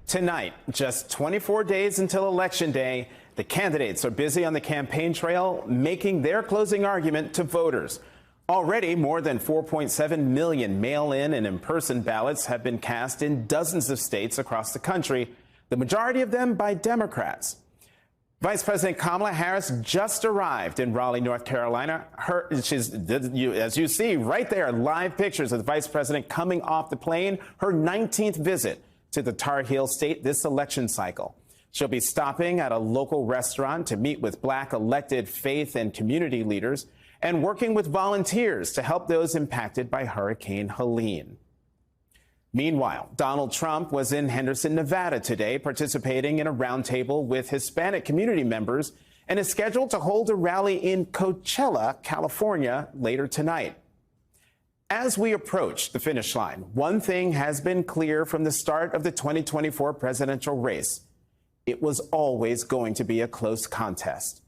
Tonight, just 24 days until Election Day, the candidates are busy on the campaign trail making their closing argument to voters. Already, more than 4.7 million mail-in and in-person ballots have been cast in dozens of states across the country, the majority of them by Democrats. Vice President Kamala Harris just arrived in Raleigh, North Carolina. As you see right there, live pictures of the vice president coming off the plane, her 19th visit to the Tar Heel state this election cycle. She'll be stopping at a local restaurant to meet with Black elected faith and community leaders and working with volunteers to help those impacted by Hurricane Helene. Meanwhile, Donald Trump was in Henderson, Nevada today, participating in a roundtable with Hispanic community members and is scheduled to hold a rally in Coachella, California, later tonight. As we approach the finish line, one thing has been clear from the start of the 2024 presidential race. It was always going to be a close contest.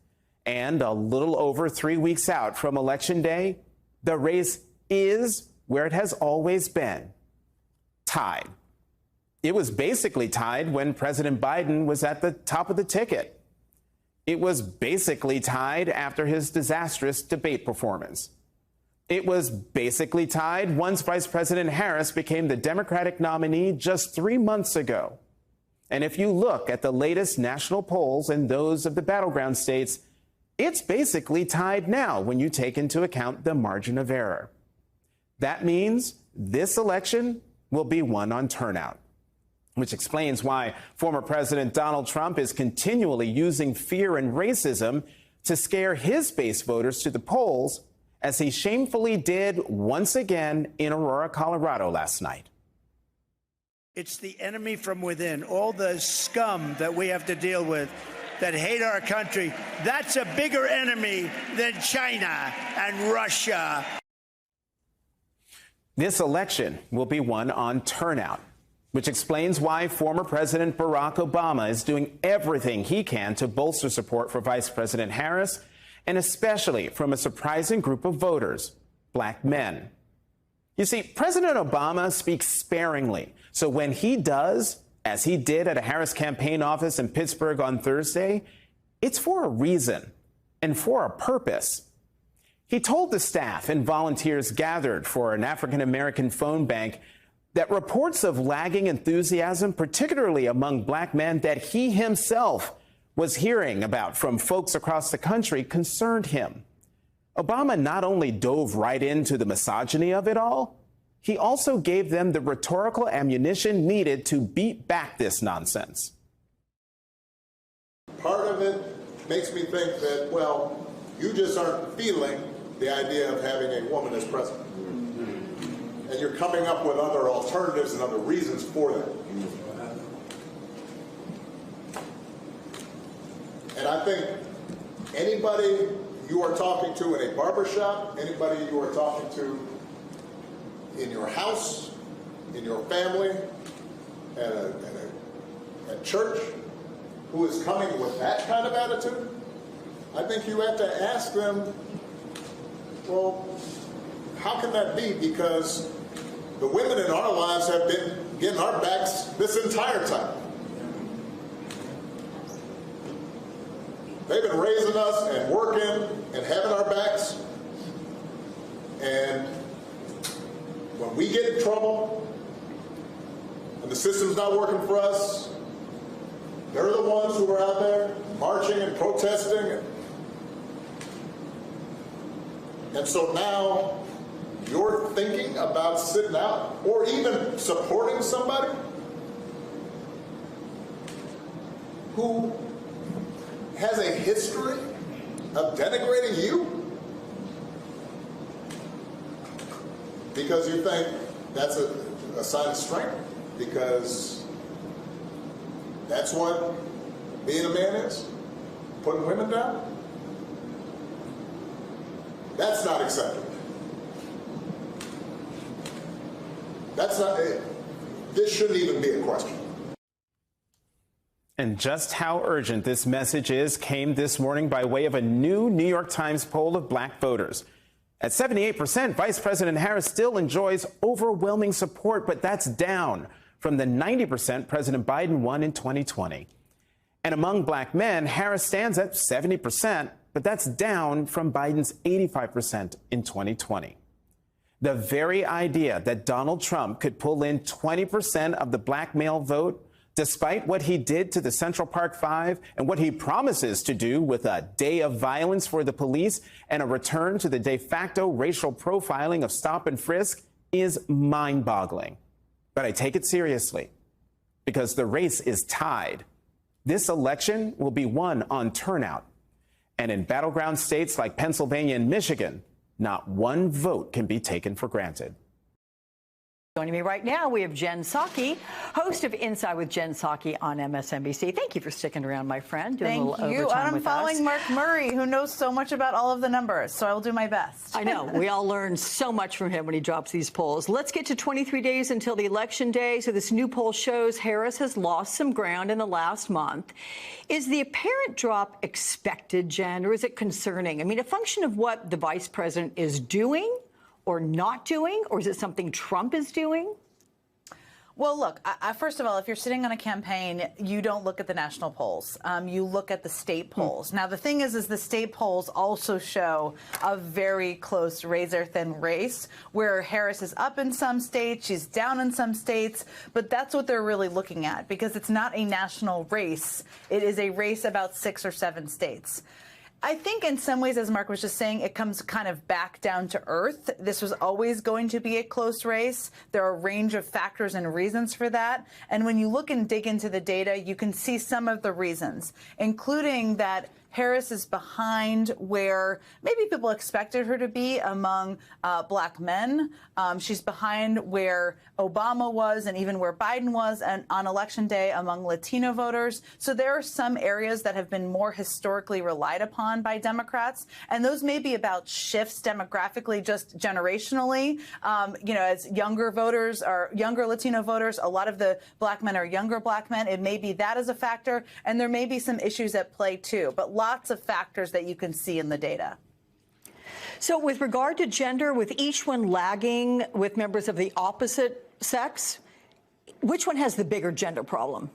And a little over 3 weeks out from Election Day, the race is where it has always been. Tied. It was basically tied when President Biden was at the top of the ticket. It was basically tied after his disastrous debate performance. It was basically tied once Vice President Harris became the Democratic nominee just 3 months ago. And if you look at the latest national polls and those of the battleground states, it's basically tied now when you take into account the margin of error. That means this election will be won on turnout, which explains why former President Donald Trump is continually using fear and racism to scare his base voters to the polls, as he shamefully did once again in Aurora, Colorado last night. It's the enemy from within, all the scum that we have to deal with that hate our country. That's a bigger enemy than China and Russia. This election will be won on turnout, which explains why former President Barack Obama is doing everything he can to bolster support for Vice President Harris, and especially from a surprising group of voters, Black men. You see, President Obama speaks sparingly, so when he does, as he did at a Harris campaign office in Pittsburgh on Thursday, it's for a reason and for a purpose. He told the staff and volunteers gathered for an African-American phone bank that reports of lagging enthusiasm, particularly among Black men that he himself was hearing about from folks across the country, concerned him. Obama not only dove right into the misogyny of it all, he also gave them the rhetorical ammunition needed to beat back this nonsense. Part of it makes me think that, well, you just aren't feeling the idea of having a woman as president. And you're coming up with other alternatives and other reasons for that. And I think anybody you are talking to in a barbershop, anybody you are talking to in your house, in your family, at church, who is coming with that kind of attitude, I think you have to ask them, well, how can that be? Because the women in our lives have been getting our backs this entire time. They've been raising us and working and having our backs. And when we get in trouble and the system's not working for us, they're the ones who are out there marching and protesting. And so now you're thinking about sitting out or even supporting somebody who has a history of denigrating you because you think that's a sign of strength, because that's what being a man is, putting women down. That's not acceptable. That's not it. This shouldn't even be a question. And just how urgent this message is came this morning by way of a new New York Times poll of Black voters. At 78%, Vice President Harris still enjoys overwhelming support, but that's down from the 90% President Biden won in 2020. And among black men, Harris stands at 70%, but that's down from Biden's 85% in 2020. The very idea that Donald Trump could pull in 20% of the black male vote, despite what he did to the Central Park Five and what he promises to do with a day of violence for the police and a return to the de facto racial profiling of stop and frisk, is mind-boggling. But I take it seriously because the race is tied. This election will be won on turnout. And in battleground states like Pennsylvania and Michigan, not one vote can be taken for granted. Joining me right now, we have Jen Psaki, host of Inside with Jen Psaki on MSNBC. Thank you for sticking around, my friend. Thank you. And I'm following Mark Murray, who knows so much about all of the numbers, so I will do my best. I know. We all learn so much from him when he drops these polls. Let's get to 23 days until the election day. So this new poll shows Harris has lost some ground in the last month. Is the apparent drop expected, Jen, or is it concerning? I mean, a function of what the vice president is doing or not doing, or is it something Trump is doing? Well, look, first of all, if you're sitting on a campaign, you don't look at the national polls. You look at the state polls. Now, the thing is the state polls also show a very close razor-thin race where Harris is up in some states, she's down in some states, but that's what they're really looking at because it's not a national race. It is a race about 6 or 7 states. I think in some ways, as Mark was just saying, it comes kind of back down to earth. This was always going to be a close race. There are a range of factors and reasons for that. And when you look and dig into the data, you can see some of the reasons, including that Harris is behind where maybe people expected her to be among black men. She's behind where Obama was and even where Biden was on Election Day among Latino voters. So there are some areas that have been more historically relied upon by Democrats. And those may be about shifts demographically, just generationally. As younger voters or younger Latino voters, a lot of the black men are younger black men. It may be that as a factor. And there may be some issues at play, too. But lots of factors that you can see in the data. So with regard to gender, with each one lagging with members of the opposite sex, which one has the bigger gender problem?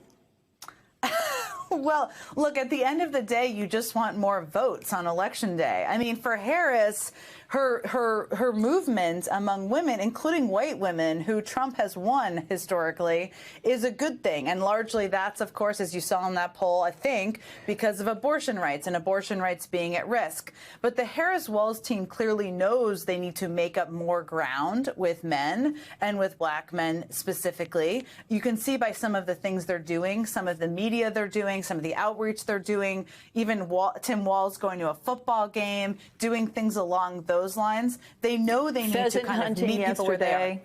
Well, look, at the end of the day, you just want more votes on Election Day. I mean, for Harris, her movement among women, including white women, who Trump has won historically, is a good thing. And largely that's, of course, as you saw in that poll, I think, because of abortion rights and abortion rights being at risk. But the Harris-Walz team clearly knows they need to make up more ground with men and with black men specifically. You can see by some of the things they're doing, some of the media they're doing, some of the outreach they're doing, even Tim Walz going to a football game, doing things along those lines. They know they need to kind of meet people where they are.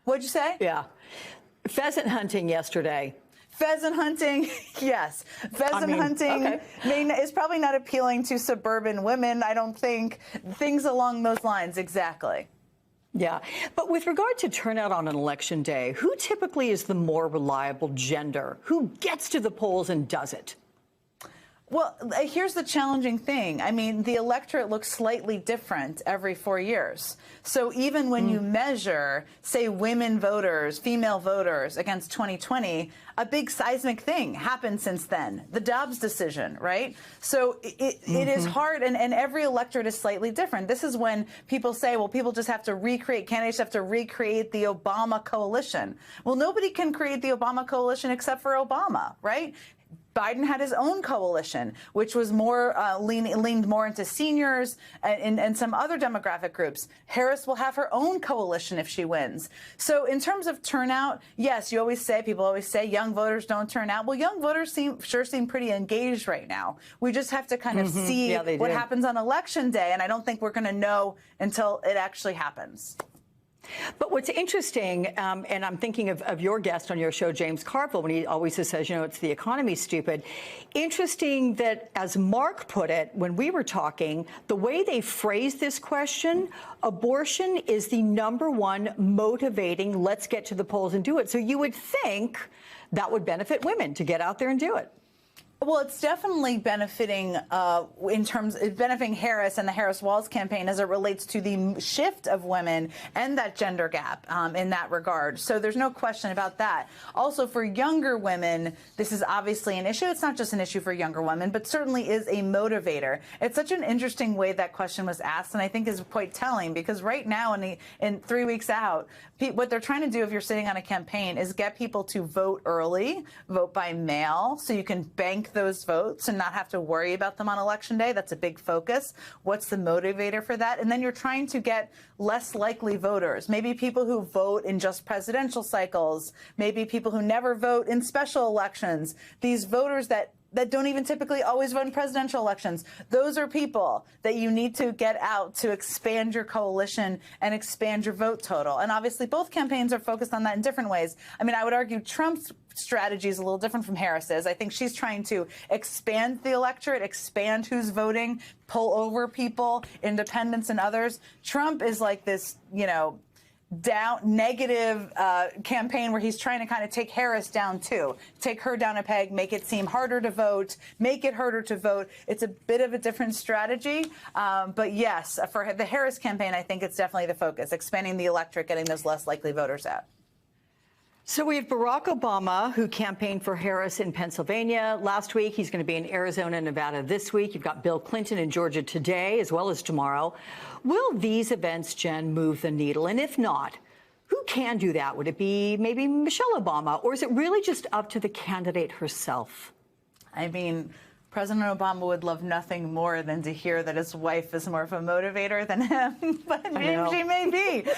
What'd you say? Yeah. Pheasant hunting yesterday. Pheasant hunting, yes. Pheasant hunting is probably not appealing to suburban women, I don't think. Things along those lines, exactly. Yeah. But with regard to turnout on an election day, who typically is the more reliable gender? Who gets to the polls and does it? Well, here's the challenging thing. I mean, the electorate looks slightly different every 4 years. So even when you measure, say, women voters, female voters against 2020, a big seismic thing happened since then, the Dobbs decision, right? So it is hard, and every electorate is slightly different. This is when people say, well, people just have to recreate, candidates have to recreate the Obama coalition. Well, nobody can create the Obama coalition except for Obama, right? Biden had his own coalition, which was more leaned more into seniors and some other demographic groups. Harris will have her own coalition if she wins. So in terms of turnout, yes, people always say young voters don't turn out. Well, young voters sure seem pretty engaged right now. We just have to kind of see what happens on Election Day, and I don't think we're going to know until it actually happens. But what's interesting, and I'm thinking of your guest on your show, James Carville, when he always says, it's the economy, stupid. Interesting that, as Mark put it, when we were talking, the way they phrased this question, abortion is the #1 motivating, let's get to the polls and do it. So you would think that would benefit women to get out there and do it. Well, it's definitely benefiting benefiting Harris and the Harris-Walz campaign as it relates to the shift of women and that gender gap in that regard. So there's no question about that. Also, for younger women, this is obviously an issue. It's not just an issue for younger women, but certainly is a motivator. It's such an interesting way that question was asked, and I think is quite telling, because right now, in 3 weeks out, what they're trying to do if you're sitting on a campaign is get people to vote early, vote by mail, so you can bank those votes and not have to worry about them on Election Day. That's a big focus. What's the motivator for that? And then you're trying to get less likely voters, maybe people who vote in just presidential cycles, maybe people who never vote in special elections, these voters that don't even typically always vote in presidential elections. Those are people that you need to get out to expand your coalition and expand your vote total. And obviously, both campaigns are focused on that in different ways. I mean, I would argue Trump's strategy is a little different from Harris's. I think she's trying to expand the electorate, expand who's voting, pull over people, independents and others. Trump is like this, negative campaign where he's trying to kind of take Harris down too, take her down a peg, make it seem harder to vote, make it harder to vote. It's a bit of a different strategy. But yes, for the Harris campaign, I think it's definitely the focus, expanding the electorate, getting those less likely voters out. So we have Barack Obama, who campaigned for Harris in Pennsylvania last week. He's going to be in Arizona and Nevada this week. You've got Bill Clinton in Georgia today, as well as tomorrow. Will these events, Jen, move the needle? And if not, who can do that? Would it be maybe Michelle Obama, or is it really just up to the candidate herself? I mean, President Obama would love nothing more than to hear that his wife is more of a motivator than him, but she may be.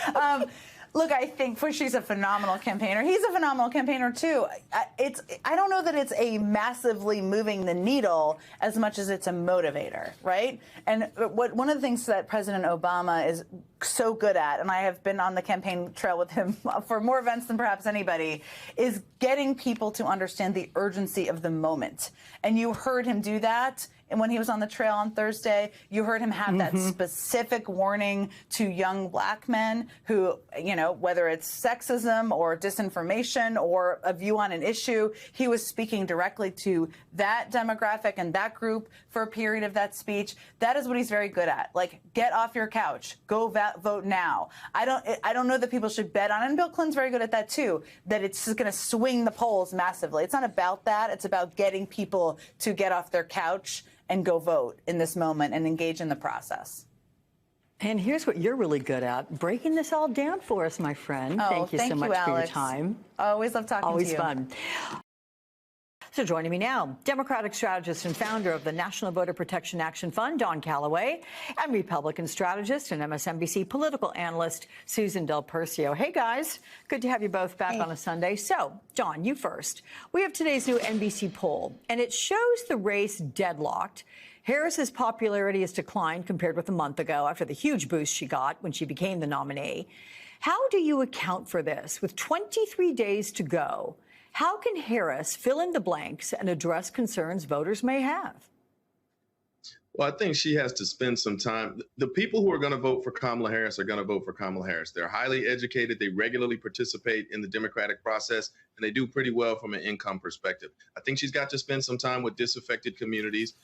Look, I think she's a phenomenal campaigner. He's a phenomenal campaigner, too. I don't know that it's a massively moving the needle as much as it's a motivator, right? And one of the things that President Obama is so good at, and I have been on the campaign trail with him for more events than perhaps anybody, is getting people to understand the urgency of the moment. And you heard him do that. And when he was on the trail on Thursday, you heard him have that specific warning to young black men who, whether it's sexism or disinformation or a view on an issue, he was speaking directly to that demographic and that group for a period of that speech. That is what he's very good at. Like, get off your couch, go vote now. I don't know that people should bet on it. And Bill Clinton's very good at that, too, that it's just going to swing the polls massively. It's not about that. It's about getting people to get off their couch and go vote in this moment and engage in the process. And here's what you're really good at, breaking this all down for us, my friend. Oh, thank you so much Alex. for your time. Always love talking Always to you. Always fun. So joining me now, Democratic strategist and founder of the National Voter Protection Action Fund, Don Calloway, and Republican strategist and MSNBC political analyst, Susan Del Percio. Hey, guys. Good to have you both back on a Sunday. So, Don, you first. We have today's new NBC poll, and it shows the race deadlocked. Harris's popularity has declined compared with a month ago after the huge boost she got when she became the nominee. How do you account for this? With 23 days to go, how can Harris fill in the blanks and address concerns voters may have? Well, I think she has to spend some time. The people who are going to vote for Kamala Harris are going to vote for Kamala Harris. They're highly educated. They regularly participate in the Democratic process, and they do pretty well from an income perspective. I think she's got to spend some time with disaffected communities.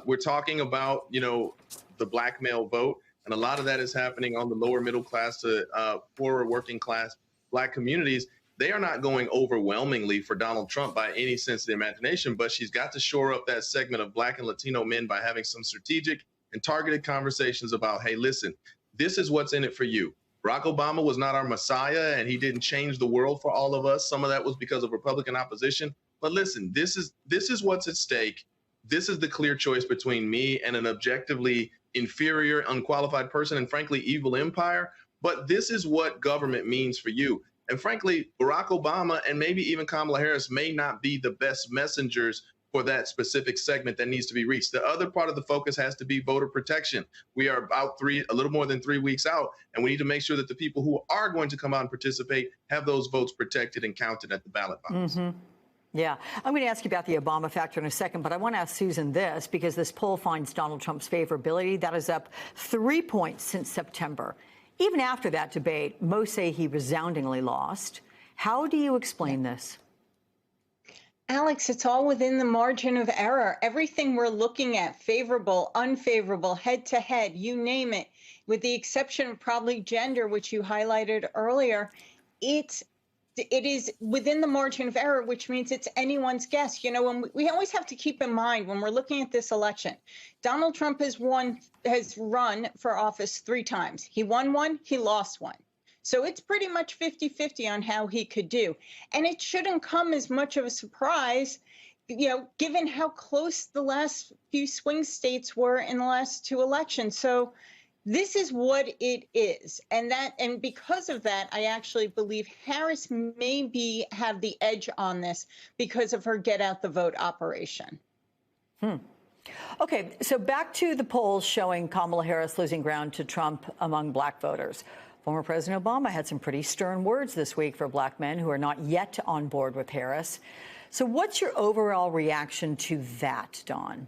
We're talking about, the black male vote, and a lot of that is happening on the lower middle class to poorer working class black communities. They are not going overwhelmingly for Donald Trump by any sense of the imagination, but she's got to shore up that segment of black and Latino men by having some strategic and targeted conversations about, hey, listen, this is what's in it for you. Barack Obama was not our messiah, and he didn't change the world for all of us. Some of that was because of Republican opposition. But listen, this is what's at stake. This is the clear choice between me and an objectively inferior, unqualified person, and frankly, evil empire. But this is what government means for you. And frankly, Barack Obama and maybe even Kamala Harris may not be the best messengers for that specific segment that needs to be reached. The other part of the focus has to be voter protection. We are about a little more than 3 weeks out, and we need to make sure that the people who are going to come out and participate have those votes protected and counted at the ballot box. Yeah, I'm going to ask you about the Obama factor in a second, but I want to ask Susan this, because this poll finds Donald Trump's favorability. That is up 3 points since September. Even after that debate, most say he resoundingly lost. How do you explain this? Alex, it's all within the margin of error. Everything we're looking at, favorable, unfavorable, head to head, you name it, with the exception of probably gender, which you highlighted earlier, it is within the margin of error, which means it's anyone's guess. You know, when we always have to keep in mind when we're looking at this election, Donald Trump has run for office 3 times. He won one, he lost one. So it's pretty much 50-50 on how he could do. And it shouldn't come as much of a surprise, you know, given how close the last few swing states were in the last 2 elections. So this is what it is. And because of that, I actually believe Harris may have the edge on this because of her get out the vote operation. Okay, so back to the polls showing Kamala Harris losing ground to Trump among black voters. Former President Obama had some pretty stern words this week for black men who are not yet on board with Harris. So what's your overall reaction to that, Don?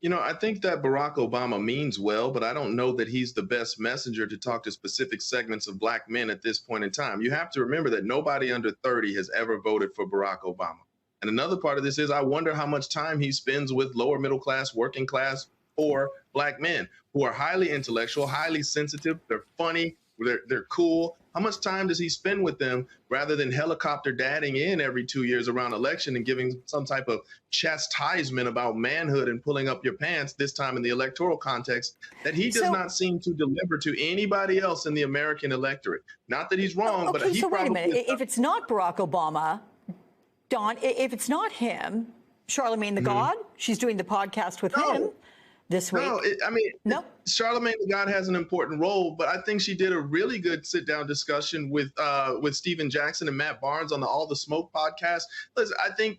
You know, I think that Barack Obama means well, but I don't know that he's the best messenger to talk to specific segments of black men at this point in time. You have to remember that nobody under 30 has ever voted for Barack Obama. And another part of this is I wonder how much time he spends with lower middle class, working class, or black men who are highly intellectual, highly sensitive, they're funny, they're cool. How much time does he spend with them rather than helicopter dadding in every 2 years around election and giving some type of chastisement about manhood and pulling up your pants, this time in the electoral context, that he does not seem to deliver to anybody else in the American electorate? Not that he's wrong, but he so probably... wait a minute. If it's not Barack Obama, Don, if it's not him, Charlemagne the God, she's doing the podcast with him this week. No, Charlemagne the God has an important role, but I think she did a really good sit-down discussion with Stephen Jackson and Matt Barnes on the All the Smoke podcast. Listen, I think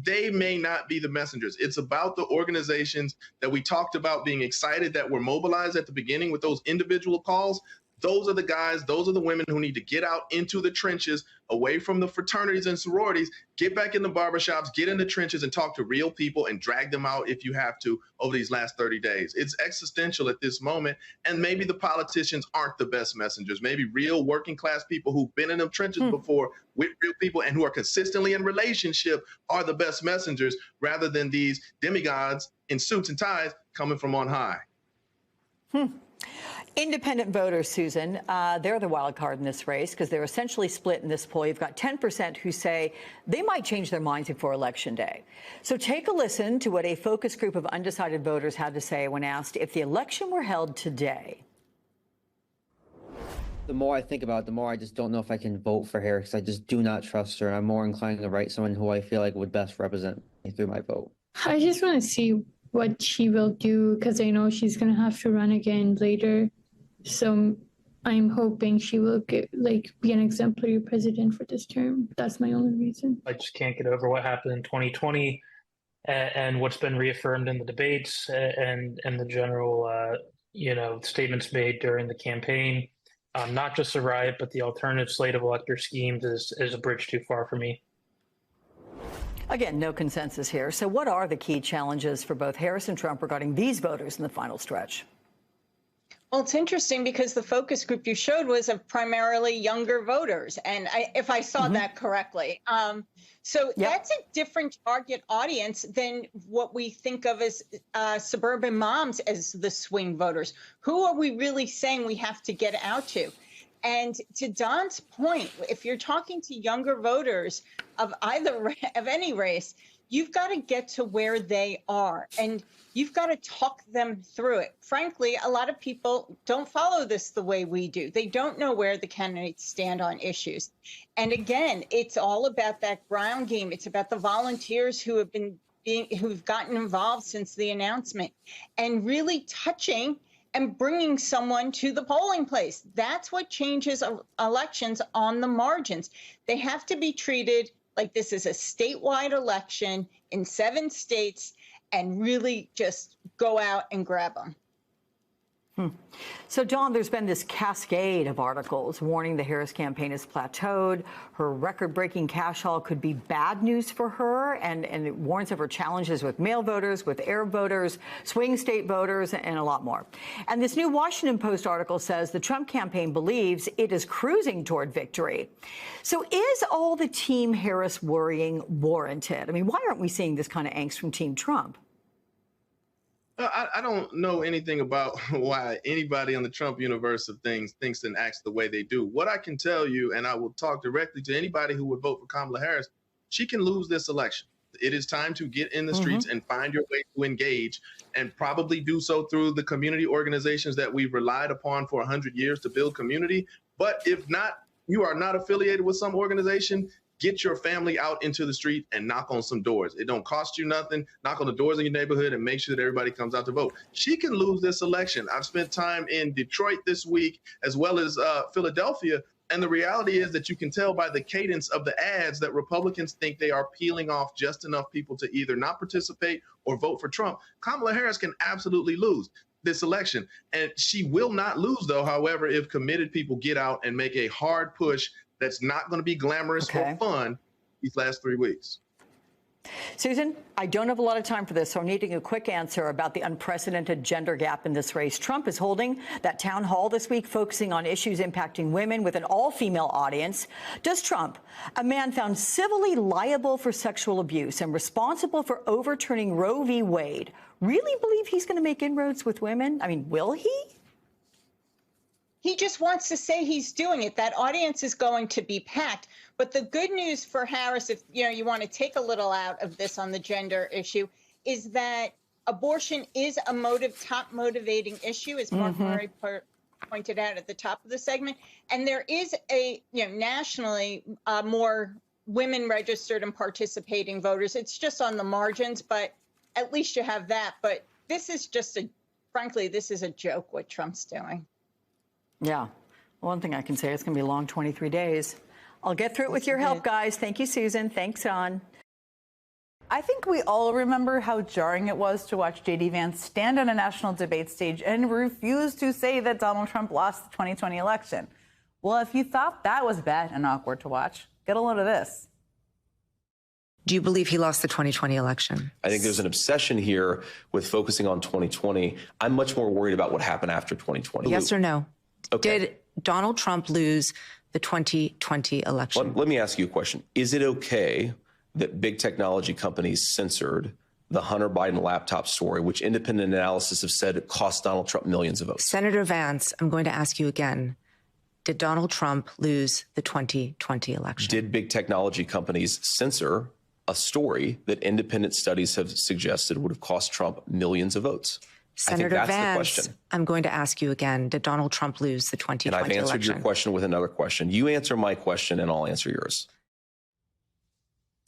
they may not be the messengers. It's about the organizations that we talked about being excited that were mobilized at the beginning with those individual calls. Those are the guys, those are the women who need to get out into the trenches, away from the fraternities and sororities, get back in the barbershops, get in the trenches and talk to real people and drag them out if you have to over these last 30 days. It's existential at this moment. And maybe the politicians aren't the best messengers. Maybe real working class people who've been in them trenches before with real people and who are consistently in relationship are the best messengers rather than these demigods in suits and ties coming from on high. Independent voters, Susan, they're the wild card in this race because they're essentially split in this poll. You've got 10% who say they might change their minds before Election Day. So take a listen to what a focus group of undecided voters had to say when asked if the election were held today. The more I think about it, the more I just don't know if I can vote for Harris. I just do not trust her. I'm more inclined to write someone who I feel like would best represent me through my vote. I just want to see what she will do because I know she's going to have to run again later. So I'm hoping she will be an exemplary president for this term. That's my only reason. I just can't get over what happened in 2020 and what's been reaffirmed in the debates and the general, statements made during the campaign. Not just a riot, but the alternative slate of elector schemes is a bridge too far for me. Again, no consensus here. So what are the key challenges for both Harris and Trump regarding these voters in the final stretch? Well, it's interesting because the focus group you showed was of primarily younger voters, and if I saw that correctly. That's a different target audience than what we think of as suburban moms as the swing voters. Who are we really saying we have to get out to? And to Don's point, if you're talking to younger voters of any race, you've got to get to where they are and you've got to talk them through it. Frankly, a lot of people don't follow this the way we do. They don't know where the candidates stand on issues. And again, it's all about that ground game. It's about the volunteers who've gotten involved since the announcement and really touching and bringing someone to the polling place. That's what changes elections on the margins. They have to be treated like this is a statewide election in 7 states and really just go out and grab them. So, Dawn, there's been this cascade of articles warning the Harris campaign has plateaued. Her record-breaking cash haul could be bad news for her, and it warns of her challenges with mail voters, with Arab voters, swing state voters, and a lot more. And this new Washington Post article says the Trump campaign believes it is cruising toward victory. So is all the Team Harris worrying warranted? I mean, why aren't we seeing this kind of angst from Team Trump? I don't know anything about why anybody on the Trump universe of things thinks and acts the way they do. What I can tell you, and I will talk directly to anybody who would vote for Kamala Harris, she can lose this election. It is time to get in the streets and find your way to engage, and probably do so through the community organizations that we've relied upon for 100 years to build community. But if not, you are not affiliated with some organization, get your family out into the street and knock on some doors. It don't cost you nothing. Knock on the doors in your neighborhood and make sure that everybody comes out to vote. She can lose this election. I've spent time in Detroit this week, as well as Philadelphia. And the reality is that you can tell by the cadence of the ads that Republicans think they are peeling off just enough people to either not participate or vote for Trump. Kamala Harris can absolutely lose this election. And she will not lose, though, however, if committed people get out and make a hard push that's not going to be glamorous or fun these last 3 weeks. Susan, I don't have a lot of time for this, so I'm needing a quick answer about the unprecedented gender gap in this race. Trump is holding that town hall this week, focusing on issues impacting women with an all-female audience. Does Trump, a man found civilly liable for sexual abuse and responsible for overturning Roe v. Wade, really believe he's going to make inroads with women? I mean, will he? He just wants to say he's doing it. That audience is going to be packed. But the good news for Harris, if you want to take a little out of this on the gender issue, is that abortion is a top motivating issue, as Mark Murray pointed out at the top of the segment. And there is nationally more women registered and participating voters. It's just on the margins, but at least you have that. But this is just frankly, this is a joke what Trump's doing. Yeah. One thing I can say, it's going to be a long 23 days. I'll get through it with your help, guys. Thank you, Susan. Thanks, Don. I think we all remember how jarring it was to watch J.D. Vance stand on a national debate stage and refuse to say that Donald Trump lost the 2020 election. Well, if you thought that was bad and awkward to watch, get a load of this. Do you believe he lost the 2020 election? I think there's an obsession here with focusing on 2020. I'm much more worried about what happened after 2020. Yes or no? Okay. Did Donald Trump lose the 2020 election? Let me ask you a question. Is it okay that big technology companies censored the Hunter Biden laptop story, which independent analysis have said it cost Donald Trump millions of votes? Senator Vance, I'm going to ask you again. Did Donald Trump lose the 2020 election? Did big technology companies censor a story that independent studies have suggested would have cost Trump millions of votes? Senator I think that's Vance, the question. I'm going to ask you again. Did Donald Trump lose the 2020 election? And I've answered your question with another question. You answer my question and I'll answer yours.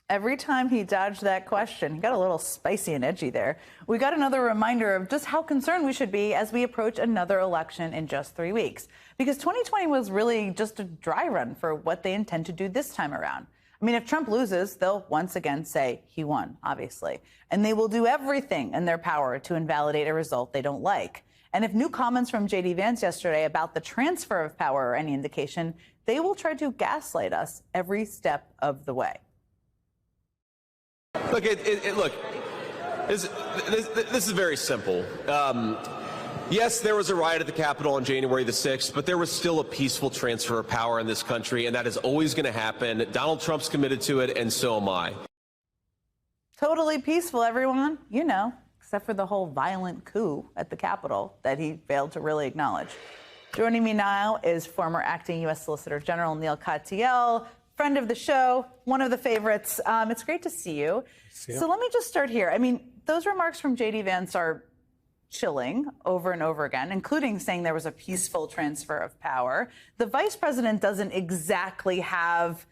Every time he dodged that question, he got a little spicy and edgy there. We got another reminder of just how concerned we should be as we approach another election in just 3 weeks. Because 2020 was really just a dry run for what they intend to do this time around. I mean, if Trump loses, they'll once again say he won, obviously. And they will do everything in their power to invalidate a result they don't like. And if new comments from J.D. Vance yesterday about the transfer of power are any indication, they will try to gaslight us every step of the way. Look, this is very simple. Yes, there was a riot at the Capitol on January the 6th, but there was still a peaceful transfer of power in this country, and that is always going to happen. Donald Trump's committed to it, and so am I. Totally peaceful, everyone. Except for the whole violent coup at the Capitol that he failed to really acknowledge. Joining me now is former acting U.S. Solicitor General Neil Katyal, friend of the show, one of the favorites. It's great to see you. So let me just start here. I mean, those remarks from J.D. Vance are chilling over and over again, including saying there was a peaceful transfer of power. The vice president doesn't exactly have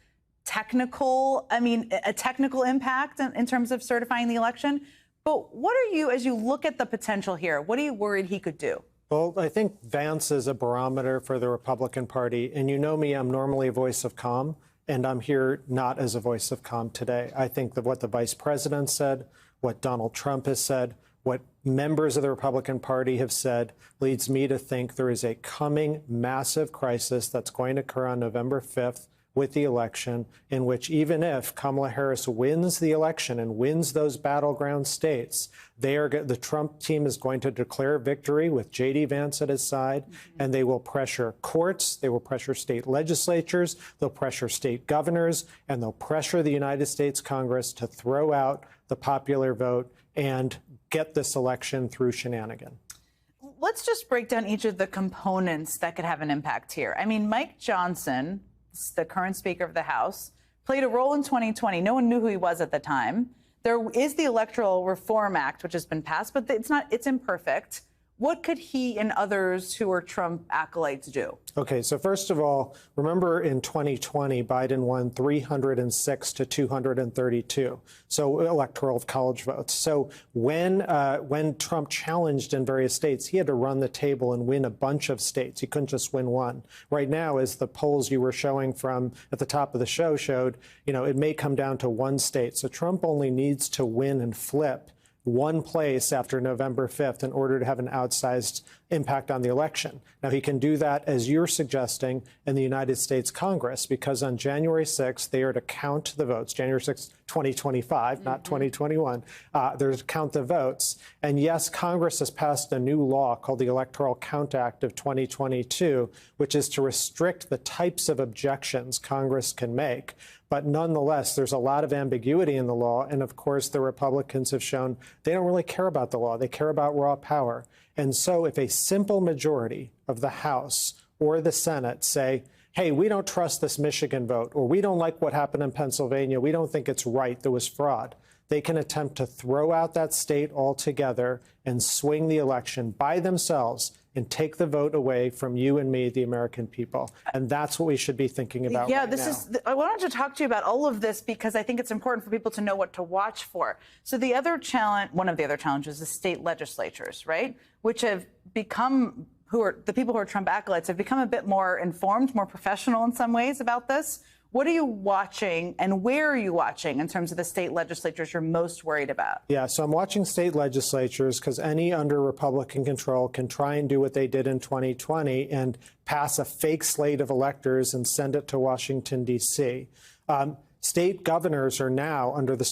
a technical impact in terms of certifying the election. But what are you, as you look at the potential here, what are you worried he could do? Well, I think Vance is a barometer for the Republican Party. And you know me, I'm normally a voice of calm, and I'm here not as a voice of calm today. I think that what the vice president said, what Donald Trump has said, what members of the Republican Party have said leads me to think there is a coming massive crisis that's going to occur on November 5th with the election, in which even if Kamala Harris wins the election and wins those battleground states, the Trump team is going to declare victory with J.D. Vance at his side, and they will pressure courts, they will pressure state legislatures, they'll pressure state governors, and they'll pressure the United States Congress to throw out the popular vote and get this election through shenanigan. Let's just break down each of the components that could have an impact here. I mean, Mike Johnson, the current Speaker of the House, played a role in 2020. No one knew who he was at the time. There is the Electoral Reform Act, which has been passed, but it's imperfect. What could he and others who are Trump acolytes do? Okay, so first of all, remember in 2020, Biden won 306 to 232, so electoral college votes. So when Trump challenged in various states, he had to run the table and win a bunch of states. He couldn't just win one. Right now, as the polls you were showing from at the top of the show showed, it may come down to one state. So Trump only needs to win and flip one place after November 5th in order to have an outsized impact on the election. Now, he can do that, as you're suggesting, in the United States Congress, because on January 6th, they are to count the votes. January 6th, 2025, not 2021. They're to count the votes. And yes, Congress has passed a new law called the Electoral Count Act of 2022, which is to restrict the types of objections Congress can make. But nonetheless, there's a lot of ambiguity in the law. And of course, the Republicans have shown they don't really care about the law. They care about raw power. And so if a simple majority of the House or the Senate say, hey, we don't trust this Michigan vote, or we don't like what happened in Pennsylvania, we don't think it's right, there was fraud, they can attempt to throw out that state altogether and swing the election by themselves and take the vote away from you and me, the American people. And that's what we should be thinking about right now. I wanted to talk to you about all of this because I think it's important for people to know what to watch for. So the other challenge, one of the other challenges is state legislatures, right? Which have become, the people who are Trump acolytes have become a bit more informed, more professional in some ways about this. What are you watching and where are you watching in terms of the state legislatures you're most worried about? Yeah, so I'm watching state legislatures because any under Republican control can try and do what they did in 2020 and pass a fake slate of electors and send it to Washington, D.C. State governors are now, under this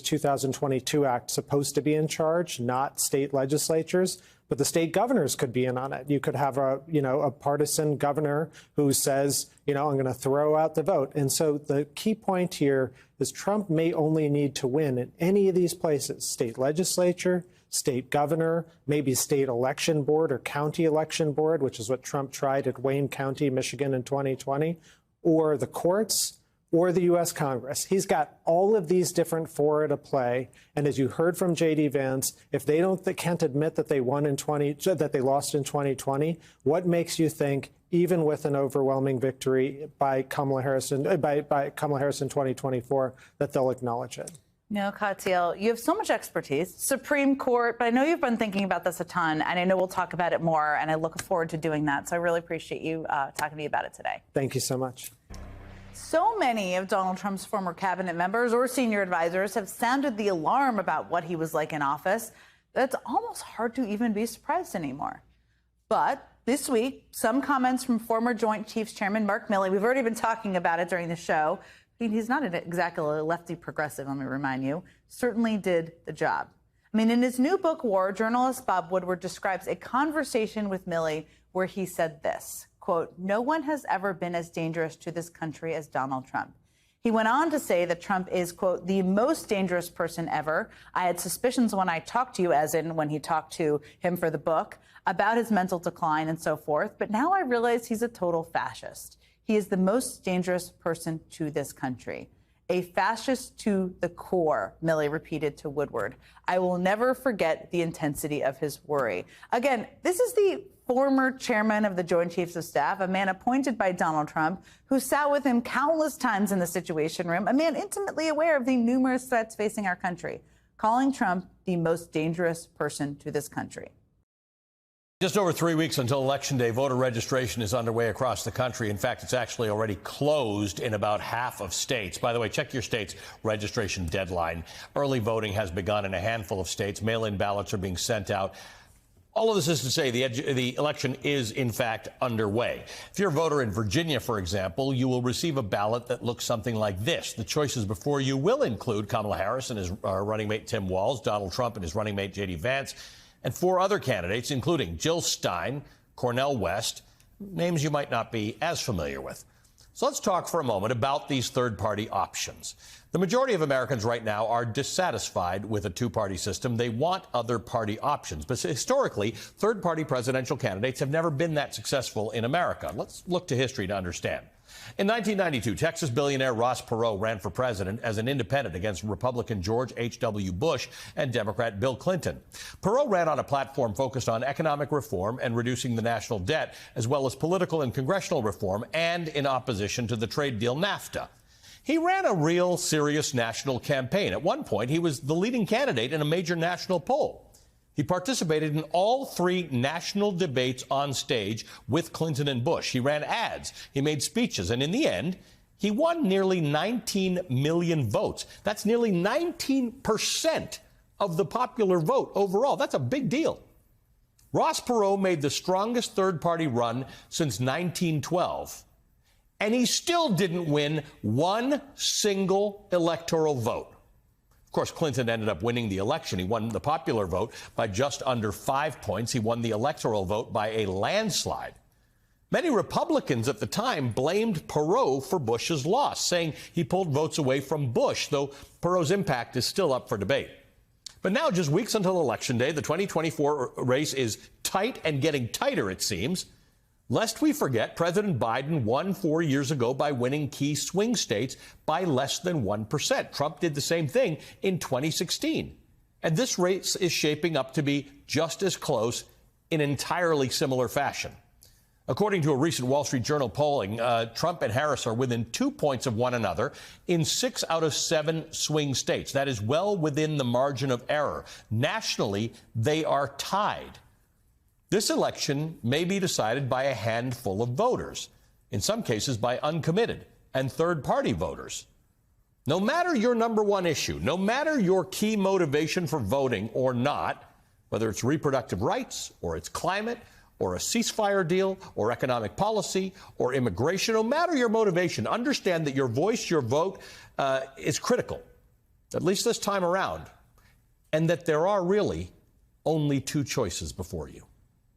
2022 Act, supposed to be in charge, not state legislatures. But the state governors could be in on it. You could have a partisan governor who says, I'm going to throw out the vote. And so the key point here is Trump may only need to win in any of these places: state legislature, state governor, maybe state election board or county election board, which is what Trump tried at Wayne County, Michigan in 2020, or the courts, or the U.S. Congress. He's got all of these different fora to play. And as you heard from J.D. Vance, if they can't admit that they that they lost in 2020, what makes you think, even with an overwhelming victory by Kamala Harris in 2024, that they'll acknowledge it? No, Katyal, you have so much expertise, Supreme Court, but I know you've been thinking about this a ton, and I know we'll talk about it more, and I look forward to doing that. So I really appreciate you talking to me about it today. Thank you so much. So many of Donald Trump's former cabinet members or senior advisors have sounded the alarm about what he was like in office that it's almost hard to even be surprised anymore. But this week, some comments from former Joint Chiefs Chairman Mark Milley, we've already been talking about it during the show. He's not exactly a lefty progressive, let me remind you, certainly did the job. I mean, in his new book, War, journalist Bob Woodward describes a conversation with Milley where he said this, quote, "No one has ever been as dangerous to this country as Donald Trump." He went on to say that Trump is, quote, "the most dangerous person ever. I had suspicions when I talked to you," as in when he talked to him for the book, "about his mental decline and so forth. But now I realize he's a total fascist. He is the most dangerous person to this country. A fascist to the core," Milley repeated to Woodward. "I will never forget the intensity of his worry." Again, this is the former chairman of the Joint Chiefs of Staff, a man appointed by Donald Trump, who sat with him countless times in the Situation Room, a man intimately aware of the numerous threats facing our country, calling Trump the most dangerous person to this country. Just over 3 weeks until Election Day, voter registration is underway across the country. In fact, it's actually already closed in about half of states. By the way, check your state's registration deadline. Early voting has begun in a handful of states. Mail-in ballots are being sent out. All of this is to say the election is, in fact, underway. If you're a voter in Virginia, for example, you will receive a ballot that looks something like this. The choices before you will include Kamala Harris and his running mate Tim Walz, Donald Trump and his running mate J.D. Vance, and 4 other candidates, including Jill Stein, Cornel West, names you might not be as familiar with. So let's talk for a moment about these third-party options. The majority of Americans right now are dissatisfied with a two-party system. They want other party options. But historically, third-party presidential candidates have never been that successful in America. Let's look to history to understand. In 1992, Texas billionaire Ross Perot ran for president as an independent against Republican George H.W. Bush and Democrat Bill Clinton. Perot ran on a platform focused on economic reform and reducing the national debt, as well as political and congressional reform, and in opposition to the trade deal NAFTA. He ran a real serious national campaign. At one point, he was the leading candidate in a major national poll. He participated in all 3 national debates on stage with Clinton and Bush. He ran ads, he made speeches, and in the end, he won nearly 19 million votes. That's nearly 19% of the popular vote overall. That's a big deal. Ross Perot made the strongest third-party run since 1912, and he still didn't win one single electoral vote. Of course, Clinton ended up winning the election. He won the popular vote by just under 5 points. He won the electoral vote by a landslide. Many Republicans at the time blamed Perot for Bush's loss, saying he pulled votes away from Bush, though Perot's impact is still up for debate. But now, just weeks until Election Day, the 2024 race is tight and getting tighter, it seems. Lest we forget, President Biden won 4 years ago by winning key swing states by less than 1%. Trump did the same thing in 2016. And this race is shaping up to be just as close in entirely similar fashion. According to a recent Wall Street Journal polling, Trump and Harris are within 2 points of one another in 6 out of 7 swing states. That is well within the margin of error. Nationally, they are tied. This election may be decided by a handful of voters, in some cases by uncommitted and third-party voters. No matter your number one issue, no matter your key motivation for voting or not, whether it's reproductive rights or it's climate or a ceasefire deal or economic policy or immigration, no matter your motivation, understand that your voice, your vote is critical, at least this time around, and that there are really only 2 choices before you.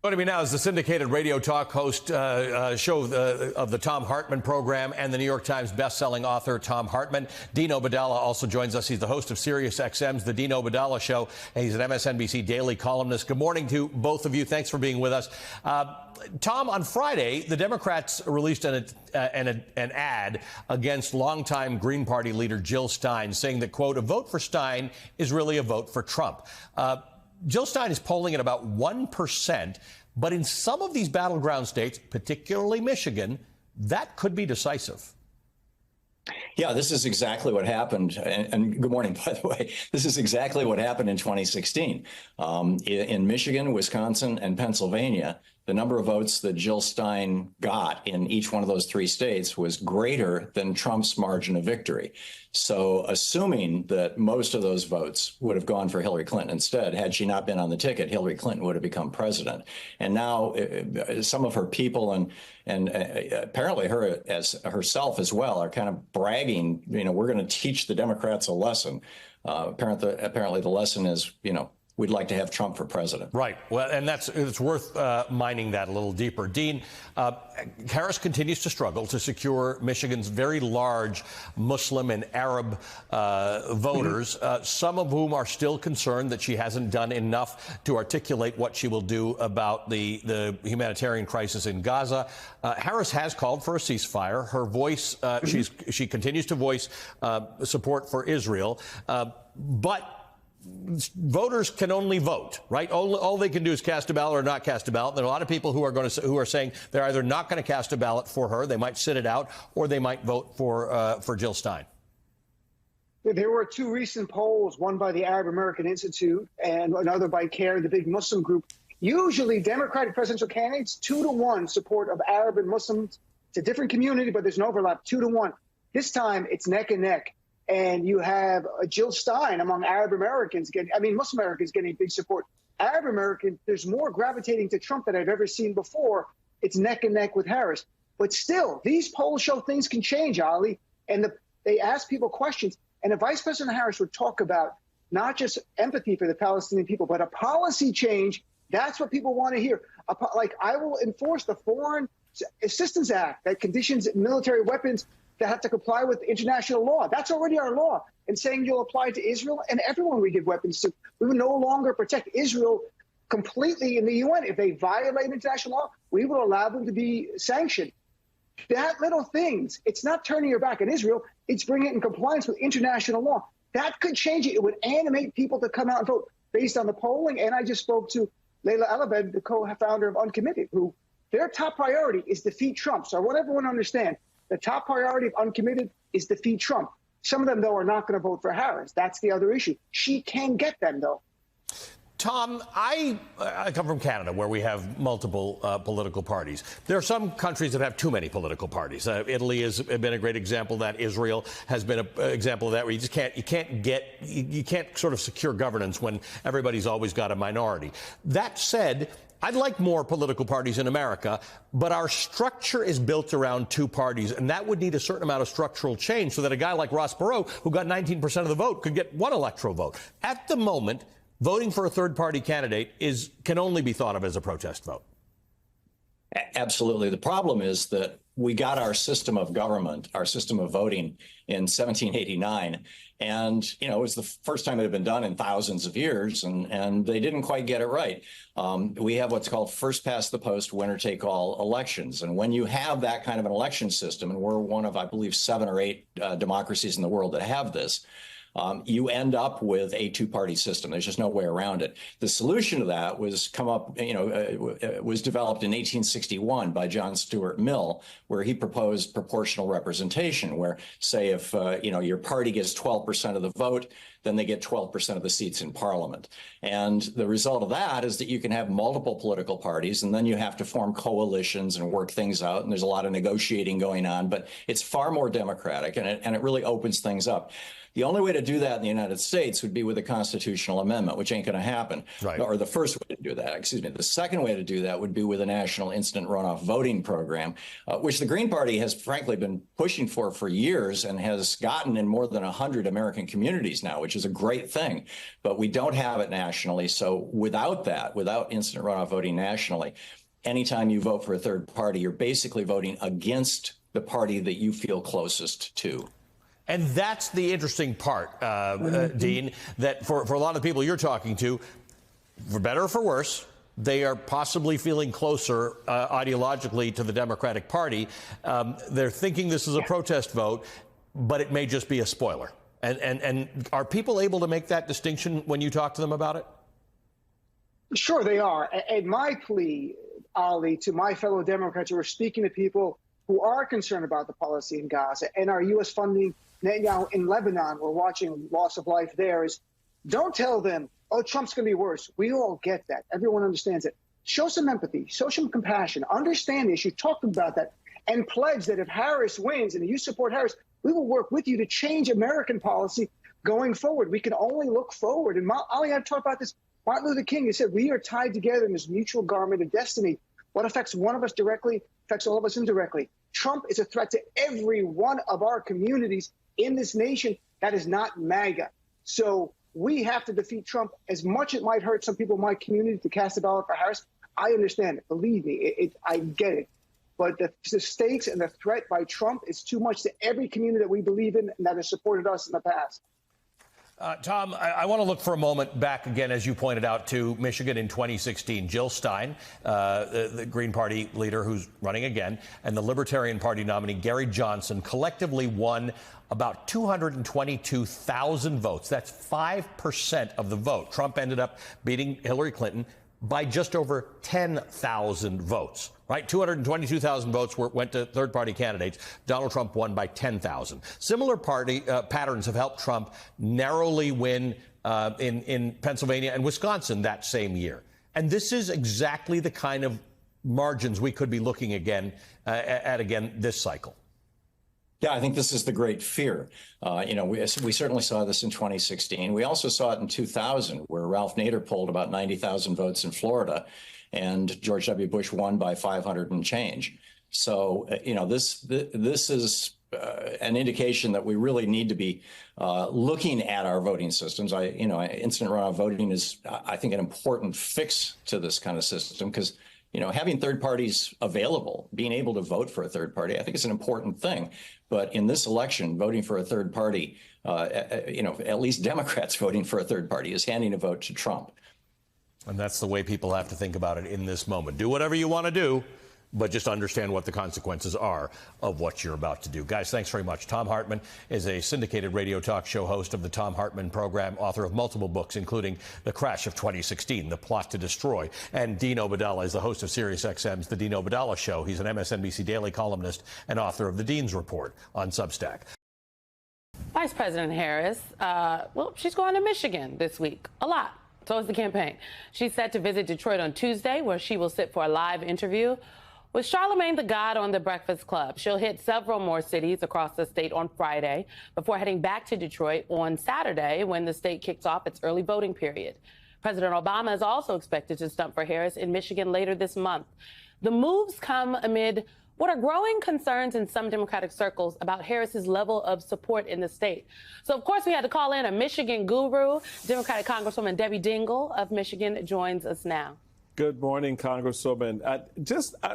Joining me now is the syndicated radio talk host of the Thom Hartmann program and the New York Times bestselling author Thom Hartmann. Dean Obeidallah also joins us. He's the host of SiriusXM's The Dean Obeidallah Show, and he's an MSNBC daily columnist. Good morning to both of you. Thanks for being with us. Tom, on Friday, the Democrats released an ad against longtime Green Party leader Jill Stein, saying that, quote, a vote for Stein is really a vote for Trump. Jill Stein is polling at about 1%, but in some of these battleground states, particularly Michigan, that could be decisive. Yeah, this is exactly what happened. And good morning, by the way. This is exactly what happened in 2016. In Michigan, Wisconsin, and Pennsylvania, the number of votes that Jill Stein got in each one of those 3 states was greater than Trump's margin of victory. So assuming that most of those votes would have gone for Hillary Clinton instead, had she not been on the ticket, Hillary Clinton would have become president. And now some of her people and apparently her as herself as well are kind of bragging, we're going to teach the Democrats a lesson. Apparently the lesson is, we'd like to have Trump for president. Right. Well, and it's worth mining that a little deeper. Dean, Harris continues to struggle to secure Michigan's very large Muslim and Arab voters, some of whom are still concerned that she hasn't done enough to articulate what she will do about the humanitarian crisis in Gaza. Harris has called for a ceasefire. Her voice, she continues to voice support for Israel, but voters can only vote, right? All they can do is cast a ballot or not cast a ballot. There are a lot of people who are saying they're either not going to cast a ballot for her, they might sit it out, or they might vote for Jill Stein. There were 2 recent polls, one by the Arab American Institute and another by CARE, the big Muslim group, Usually, Democratic presidential candidates, 2-to-1 support of Arab and Muslims. It's a different community, but there's an overlap, 2-to-1. This time, it's neck and neck. And you have Jill Stein among Arab Americans Muslim Americans getting big support. Arab Americans, there's more gravitating to Trump than I've ever seen before. It's neck and neck with Harris. But still, these polls show things can change, Ali. And they ask people questions. And if Vice President Harris would talk about not just empathy for the Palestinian people, but a policy change, that's what people want to hear. Like, I will enforce the Foreign Assistance Act that conditions military weapons that have to comply with international law. That's already our law. And saying you'll apply to Israel and everyone we give weapons to, we will no longer protect Israel completely in the UN. If they violate international law, we will allow them to be sanctioned. That little things, it's not turning your back on Israel, it's bringing it in compliance with international law. That could change it. It would animate people to come out and vote based on the polling. And I just spoke to Layla Elabed, the co-founder of Uncommitted, who their top priority is defeat Trump. So I want everyone to understand, the top priority of Uncommitted is defeat Trump. Some of them, though, are not going to vote for Harris. That's the other issue. She can get them, though. Tom, I come from Canada, where we have multiple political parties. There are some countries that have too many political parties. Italy has been a great example of that. Israel has been an example of that, where you can't sort of secure governance when everybody's always got a minority. That said, I'd like more political parties in America, but our structure is built around two parties, and that would need a certain amount of structural change so that a guy like Ross Perot, who got 19% of the vote, could get one electoral vote. At the moment, voting for a third-party candidate can only be thought of as a protest vote. Absolutely. The problem is that we got our system of government, our system of voting in 1789. And, it was the first time it had been done in thousands of years, and they didn't quite get it right. We have what's called first past the post, winner take all elections. And when you have that kind of an election system, and we're one of, I believe, 7 or 8 democracies in the world that have this, you end up with a two-party system. There's just no way around it. The solution to that was was developed in 1861 by John Stuart Mill, where he proposed proportional representation, where, say, if your party gets 12% of the vote, then they get 12% of the seats in Parliament. And the result of that is that you can have multiple political parties, and then you have to form coalitions and work things out. And there's a lot of negotiating going on, but it's far more democratic, and it really opens things up. The only way to do that in the United States would be with a constitutional amendment, which ain't going to happen. Right. Or the first way to do that, The second way to do that would be with a national instant runoff voting program, which the Green Party has frankly been pushing for years and has gotten in more than 100 American communities now, which is a great thing. But we don't have it nationally. So without instant runoff voting nationally, anytime you vote for a third party, you're basically voting against the party that you feel closest to. And that's the interesting part, Dean, that for a lot of the people you're talking to, for better or for worse, they are possibly feeling closer ideologically to the Democratic Party. They're thinking this is a protest vote, but it may just be a spoiler. And are people able to make that distinction when you talk to them about it? Sure, they are. And my plea, Ali, to my fellow Democrats who are speaking to people who are concerned about the policy in Gaza and our U.S. funding Netanyahu in Lebanon, we're watching loss of life there, is don't tell them, oh, Trump's going to be worse. We all get that. Everyone understands it. Show some empathy, show some compassion, understand the issue, talk about that, and pledge that if Harris wins and you support Harris, we will work with you to change American policy going forward. We can only look forward. And Ali, I've talked about this. Martin Luther King, he said, we are tied together in this mutual garment of destiny. What affects one of us directly affects all of us indirectly. Trump is a threat to every one of our communities in this nation that is not MAGA. So we have to defeat Trump. As much it might hurt some people in my community to cast a ballot for Harris, I understand it. Believe me, I get it. But the stakes and the threat by Trump is too much to every community that we believe in and that has supported us in the past. Tom, I want to look for a moment back again, as you pointed out, to Michigan in 2016. Jill Stein, the Green Party leader who's running again, and the Libertarian Party nominee Gary Johnson collectively won about 222,000 votes. That's 5% of the vote. Trump ended up beating Hillary Clinton by just over 10,000 votes. Right? 222,000 votes went to third-party candidates. Donald Trump won by 10,000. Similar patterns have helped Trump narrowly win in Pennsylvania and Wisconsin that same year. And this is exactly the kind of margins we could be looking at again this cycle. Yeah, I think this is the great fear. We certainly saw this in 2016. We also saw it in 2000, where Ralph Nader polled about 90,000 votes in Florida, and George W. Bush won by 500 and change. So, this is an indication that we really need to be looking at our voting systems. Instant runoff voting is, I think, an important fix to this kind of system because, having third parties available, being able to vote for a third party, I think it's an important thing. But in this election, voting for a third party, at least Democrats voting for a third party is handing a vote to Trump. And that's the way people have to think about it in this moment. Do whatever you want to do, but just understand what the consequences are of what you're about to do. Guys, thanks very much. Thom Hartmann is a syndicated radio talk show host of the Thom Hartmann Program, author of multiple books, including The Crash of 2016, The Plot to Destroy. And Dean Obeidallah is the host of SiriusXM's The Dean Obeidallah Show. He's an MSNBC Daily columnist and author of The Dean's Report on Substack. Vice President Harris, she's going to Michigan this week. A lot. So is the campaign. She's set to visit Detroit on Tuesday, where she will sit for a live interview with Charlamagne the God on The Breakfast Club. She'll hit several more cities across the state on Friday before heading back to Detroit on Saturday when the state kicks off its early voting period. President Obama is also expected to stump for Harris in Michigan later this month. The moves come amid what are growing concerns in some Democratic circles about Harris's level of support in the state. So, of course, we had to call in a Michigan guru. Democratic Congresswoman Debbie Dingell of Michigan joins us now. Good morning, Congresswoman.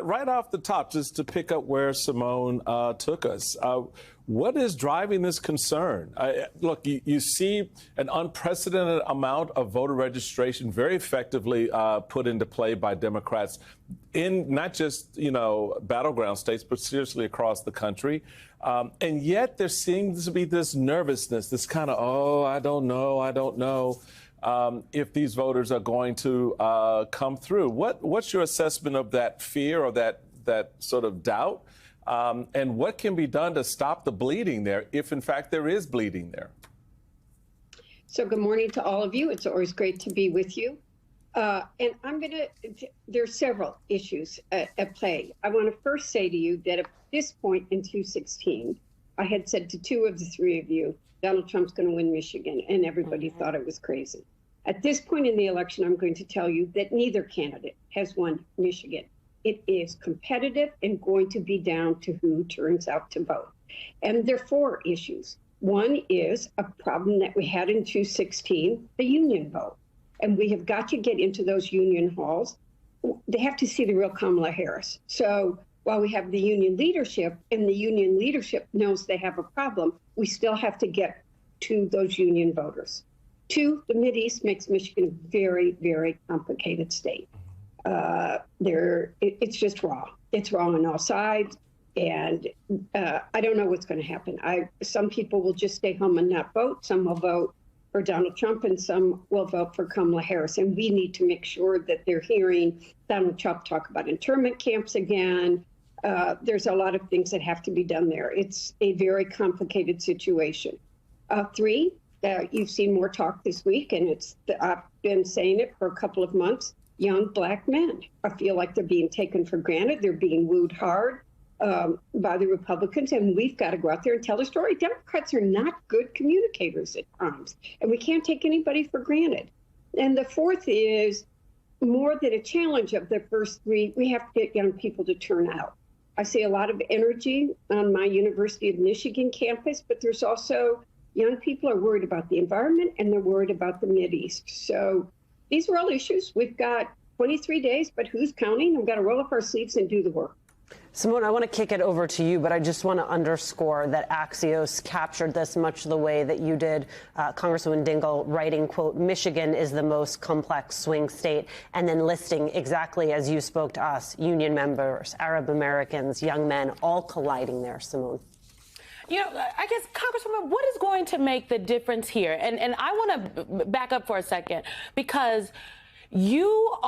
Right off the top, just to pick up where Simone took us, what is driving this concern? Look, you see an unprecedented amount of voter registration very effectively put into play by Democrats in not just, battleground states, but seriously across the country. And yet there seems to be this nervousness, this kind of, I don't know. If these voters are going to come through. What's your assessment of that fear or that sort of doubt? And what can be done to stop the bleeding there, if in fact there is bleeding there? So good morning to all of you. It's always great to be with you. And there's several issues at play. I want to first say to you that at this point in 2016, I had said to two of the three of you, Donald Trump's going to win Michigan, and everybody thought it was crazy. At this point in the election, I'm going to tell you that neither candidate has won Michigan. It is competitive and going to be down to who turns out to vote. And there are four issues. One is a problem that we had in 2016, the union vote. And we have got to get into those union halls. They have to see the real Kamala Harris. So while we have the union leadership and the union leadership knows they have a problem, we still have to get to those union voters. Two, the Mideast makes Michigan a very, very complicated state. It's just wrong. It's wrong on all sides. And I don't know what's going to happen. Some people will just stay home and not vote. Some will vote for Donald Trump and some will vote for Kamala Harris. And we need to make sure that they're hearing Donald Trump talk about internment camps again. There's a lot of things that have to be done there. It's a very complicated situation. Three, you've seen more talk this week, and I've been saying it for a couple of months. Young Black men, I feel like they're being taken for granted. They're being wooed hard by the Republicans, and we've got to go out there and tell the story. Democrats are not good communicators at times, and we can't take anybody for granted. And the fourth is more than a challenge of the first three, we have to get young people to turn out. I see a lot of energy on my University of Michigan campus, but there's also young people are worried about the environment and they're worried about the Mideast. So these are all issues. We've got 23 days, but who's counting? We've got to roll up our sleeves and do the work. Simone, I want to kick it over to you, but I just want to underscore that Axios captured this much the way that you did, Congresswoman Dingell, writing, quote, Michigan is the most complex swing state, and then listing exactly as you spoke to us, union members, Arab Americans, young men, all colliding there, Simone. I guess, Congresswoman, what is going to make the difference here? And I want to back up for a second because You're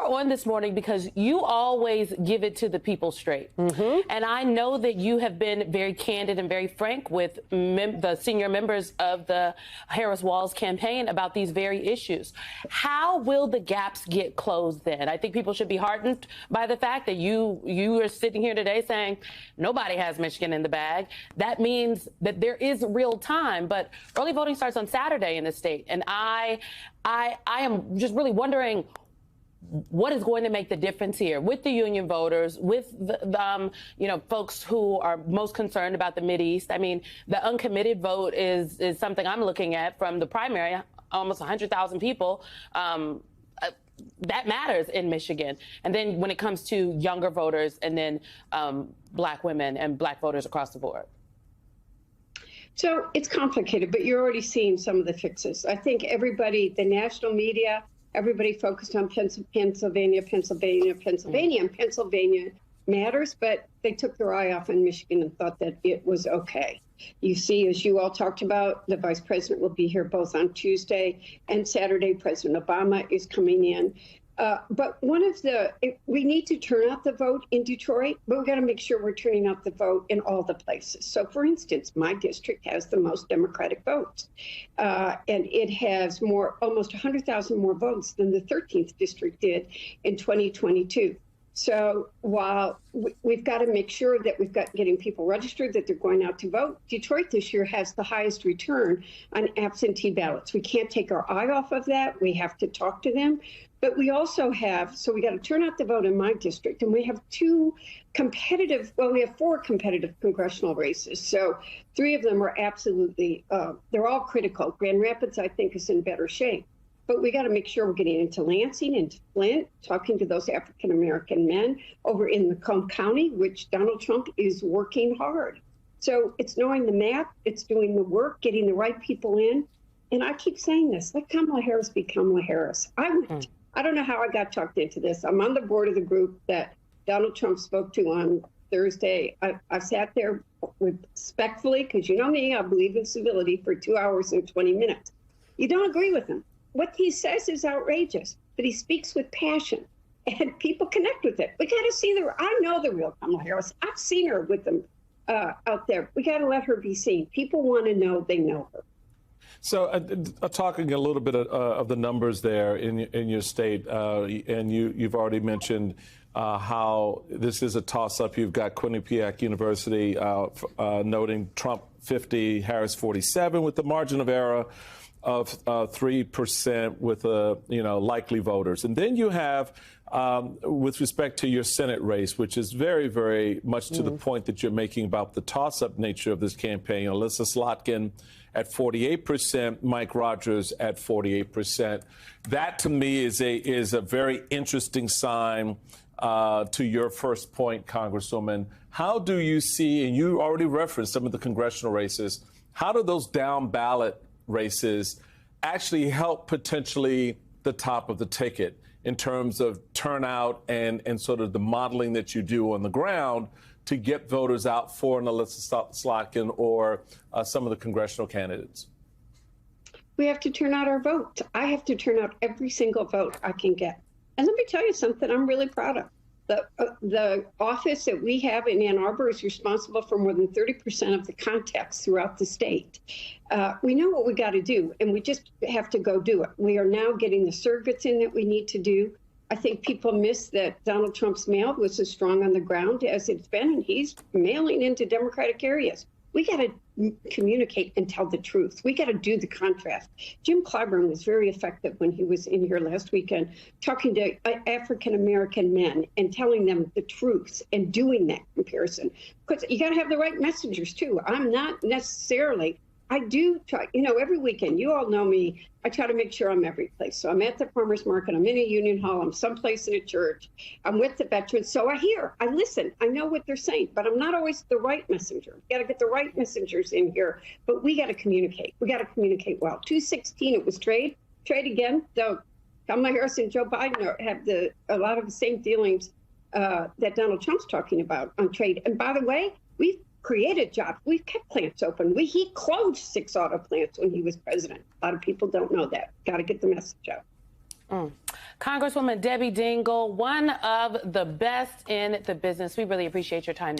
on this morning because you always give it to the people straight. And I know that you have been very candid and very frank with the senior members of the Harris-Walz campaign about these very issues. How will the gaps get closed then? I think people should be heartened by the fact that you are sitting here today saying nobody has Michigan in the bag. That means that there is real time, but early voting starts on Saturday in the state. And I am just really wondering what is going to make the difference here with the union voters, with the folks who are most concerned about the Mideast. I mean, the uncommitted vote is something I'm looking at from the primary, almost 100,000 people. That matters in Michigan. And then when it comes to younger voters and then Black women and Black voters across the board. So it's complicated, but you're already seeing some of the fixes. I think everybody, the national media, everybody focused on Pennsylvania, and Pennsylvania matters, but they took their eye off in Michigan and thought that it was okay. You see, as you all talked about, the vice president will be here both on Tuesday and Saturday. President Obama is coming in. But we need to turn out the vote in Detroit, but we've got to make sure we're turning out the vote in all the places. So, for instance, my district has the most Democratic votes, and it has almost 100,000 more votes than the 13th district did in 2022. So while we've got to make sure that we've got getting people registered, that they're going out to vote, Detroit this year has the highest return on absentee ballots. We can't take our eye off of that. We have to talk to them. But we also have, so we got to turn out the vote in my district, and we have we have 4 competitive congressional races. So 3 of them are absolutely, they're all critical. Grand Rapids, I think, is in better shape. But we got to make sure we're getting into Lansing, into Flint, talking to those African-American men over in Macomb County, which Donald Trump is working hard. So it's knowing the map, it's doing the work, getting the right people in. And I keep saying this, let Kamala Harris be Kamala Harris. I don't know how I got talked into this. I'm on the board of the group that Donald Trump spoke to on Thursday. I sat there respectfully, because you know me, I believe in civility, for 2 hours and 20 minutes. You don't agree with him. What he says is outrageous, but he speaks with passion, and people connect with it. We got to see I know the real Kamala Harris. I've seen her with them out there. We got to let her be seen. People want to know they know her. So talking a little bit of the numbers there in your state, and you've already mentioned how this is a toss-up. You've got Quinnipiac University noting Trump 50, Harris 47, with the margin of error of 3% with likely voters. And then you have, with respect to your Senate race, which is very, very much to the point that you're making about the toss-up nature of this campaign, Alyssa Slotkin at 48%, Mike Rogers at 48%. That, to me, is a very interesting sign to your first point, Congresswoman. How do you see, and you already referenced some of the congressional races, how do those down-ballot races actually help potentially the top of the ticket in terms of turnout and sort of the modeling that you do on the ground to get voters out for an Alyssa Slotkin or some of the congressional candidates? We have to turn out our vote. I have to turn out every single vote I can get. And let me tell you something I'm really proud of. The office that we have in Ann Arbor is responsible for more than 30% of the contacts throughout the state. We know what we got to do, and we just have to go do it. We are now getting the surrogates in that we need to do. I think people miss that Donald Trump's mail was as strong on the ground as it's been, and he's mailing into Democratic areas. We got to communicate and tell the truth. We got to do the contrast. Jim Clyburn was very effective when he was in here last weekend, talking to African-American men and telling them the truth and doing that comparison. Because you got to have the right messengers, too. I'm not necessarily, I do try, every weekend, you all know me, I try to make sure I'm every place. So I'm at the farmer's market, I'm in a union hall, I'm someplace in a church, I'm with the veterans. So I hear, I listen, I know what they're saying, but I'm not always the right messenger. We got to get the right messengers in here, but we got to communicate. We got to communicate well. 216, it was trade again. So Kamala Harris and Joe Biden have a lot of the same feelings that Donald Trump's talking about on trade. And by the way, created jobs. We've kept plants open. He closed 6 auto plants when he was president. A lot of people don't know that. Got to get the message out. Congresswoman Debbie Dingell, one of the best in the business. We really appreciate your time.